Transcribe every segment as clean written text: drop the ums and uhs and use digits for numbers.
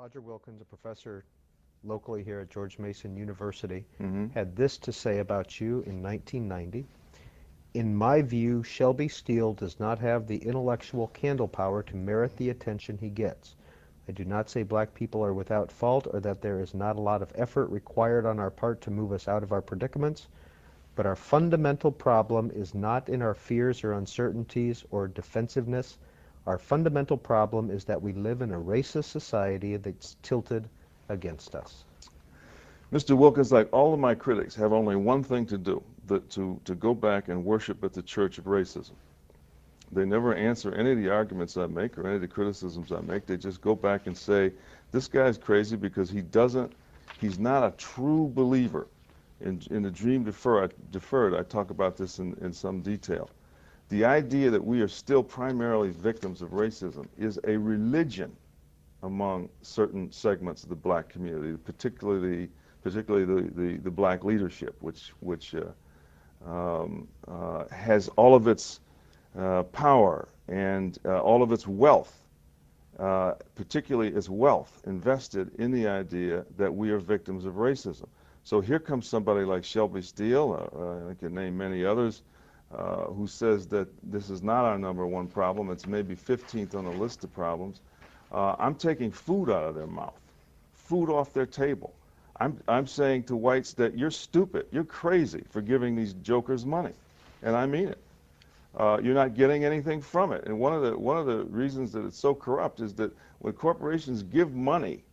Roger Wilkins, a professor locally here at George Mason University, Mm-hmm. had this to say about you in 1990. In my view, Shelby Steele does not have the intellectual candle power to merit the attention he gets. I do not say black people are without fault or that there is not a lot of effort required on our part to move us out of our predicaments, but our fundamental problem is not in our fears or uncertainties or defensiveness. Our fundamental problem is that we live in a racist society that's tilted against us. Mr. Wilkins, like all of my critics, have only one thing to do, to go back and worship at the church of racism. They never answer any of the arguments I make or any of the criticisms I make. They just go back and say, this guy's crazy because he's not a true believer in the dream deferred. I talk about this in some detail. The idea that we are still primarily victims of racism is a religion among certain segments of the black community, particularly the black leadership, which has all of its power and all of its wealth, particularly its wealth, invested in the idea that we are victims of racism. So here comes somebody like Shelby Steele, I can name many others, who says that this is not our #1 problem, it's maybe 15th on the list of problems. I'm taking food out of their mouth, food off their table. I'm saying to whites that you're stupid, you're crazy for giving these jokers money, and I mean it. You're not getting anything from it. And one of the reasons that it's so corrupt is that when corporations give money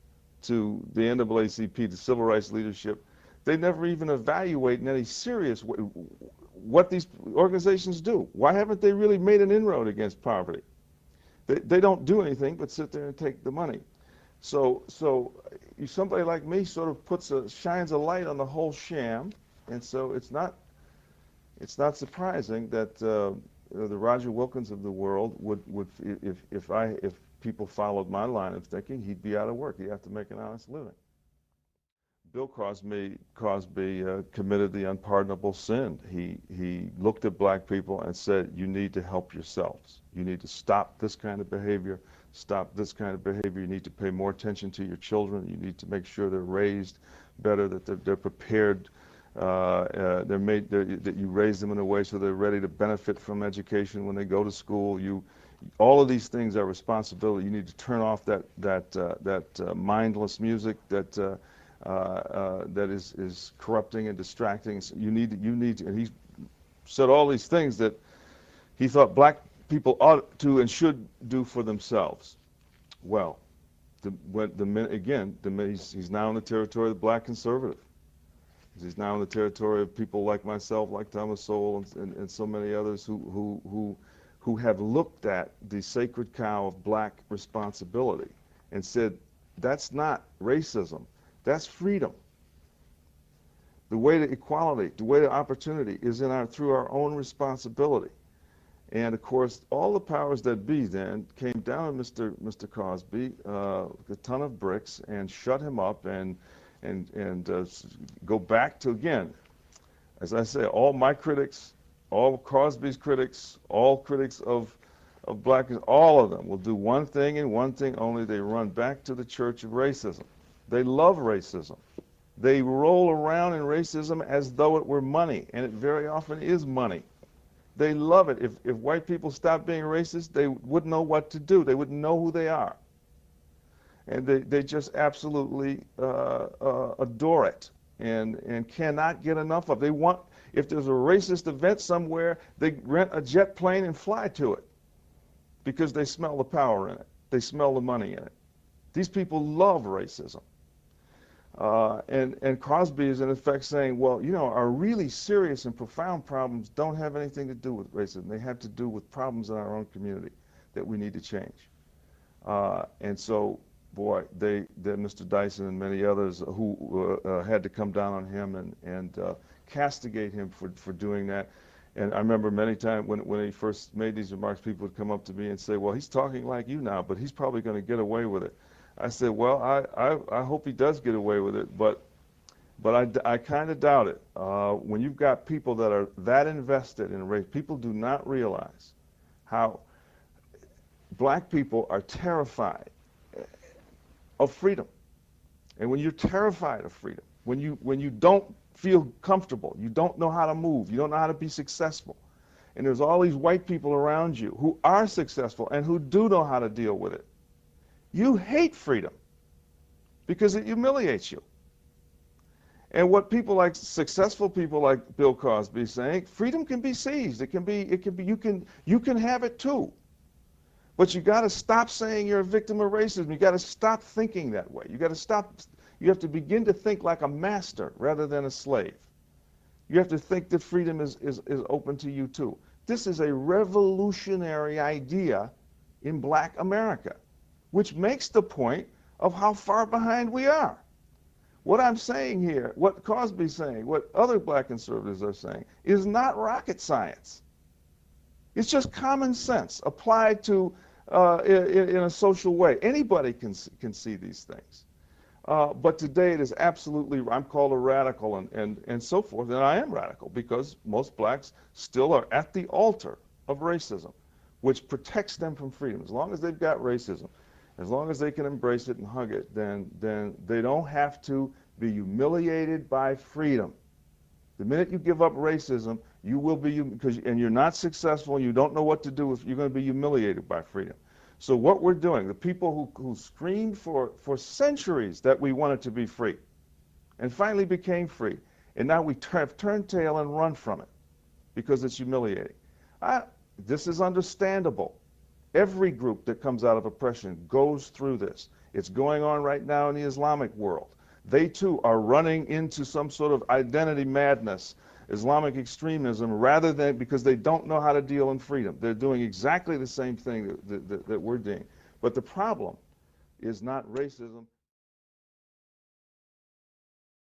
to the NAACP, the civil rights leadership, they never even evaluate in any serious way what these organizations do. Why haven't they really made an inroad against poverty? They don't do anything but sit there and take the money. So somebody like me sort of shines a light on the whole sham, and so it's not surprising that the Roger Wilkins of the world would if people followed my line of thinking, he'd be out of work. He'd have to make an honest living. Bill Cosby committed the unpardonable sin. He looked at black people and said, you need to help yourselves. You need to stop this kind of behavior, stop this kind of behavior. You need to pay more attention to your children. You need to make sure they're raised better, that they're prepared, that you raise them in a way so they're ready to benefit from education when they go to school. All of these things are responsibility. You need to turn off that mindless music that is corrupting and distracting. So you need to, and he said all these things that he thought black people ought to and should do for themselves. Well, he's now in the territory of the black conservative. He's now in the territory of people like myself, like Thomas Sowell, and so many others who have looked at the sacred cow of black responsibility and said, that's not racism. That's freedom. The way to equality, the way to opportunity is through our own responsibility. And of course, all the powers that be then came down on Mr. Cosby, a ton of bricks, and shut him up and go back to, again, as I say, all my critics, all Cosby's critics, all critics of black, all of them will do one thing and one thing only. They run back to the church of racism. They love racism. They roll around in racism as though it were money, and it very often is money. They love it. If white people stopped being racist, they wouldn't know what to do. They wouldn't know who they are. And they just absolutely adore it and cannot get enough of it. They want, if there's a racist event somewhere, they rent a jet plane and fly to it because they smell the power in it. They smell the money in it. These people love racism. And Cosby is in effect saying, well, our really serious and profound problems don't have anything to do with racism. They have to do with problems in our own community that we need to change. And so, boy, Mr. Dyson and many others who had to come down on him and castigate him for doing that. And I remember many times when he first made these remarks, people would come up to me and say, well, he's talking like you now, but he's probably going to get away with it. I said, well, I hope he does get away with it, but I kind of doubt it. When you've got people that are that invested in race, people do not realize how black people are terrified of freedom. And when you're terrified of freedom, when you don't feel comfortable, you don't know how to move, you don't know how to be successful, and there's all these white people around you who are successful and who do know how to deal with it, you hate freedom because it humiliates you. And what people like successful people like Bill Cosby saying, freedom can be seized. You can have it too. But you got to stop saying you're a victim of racism. You got to stop thinking that way. You have to begin to think like a master rather than a slave. You have to think that freedom is open to you too. This is a revolutionary idea in black America, which makes the point of how far behind we are. What I'm saying here, what Cosby's saying, what other black conservatives are saying, is not rocket science. It's just common sense applied to in a social way. Anybody can see these things. But today it is absolutely, I'm called a radical and so forth, and I am radical because most blacks still are at the altar of racism, which protects them from freedom. As long as they've got racism, as long as they can embrace it and hug it, then they don't have to be humiliated by freedom. The minute you give up racism, you will be, and you're not successful, and you don't know what to do, you're going to be humiliated by freedom. So what we're doing, the people who screamed for centuries that we wanted to be free, and finally became free, and now we have turned tail and run from it because it's humiliating. This is understandable. Every group that comes out of oppression goes through this. It's going on right now in the Islamic world. They too are running into some sort of identity madness, Islamic extremism, rather than because they don't know how to deal in freedom. They're doing exactly the same thing that we're doing. But the problem is not racism.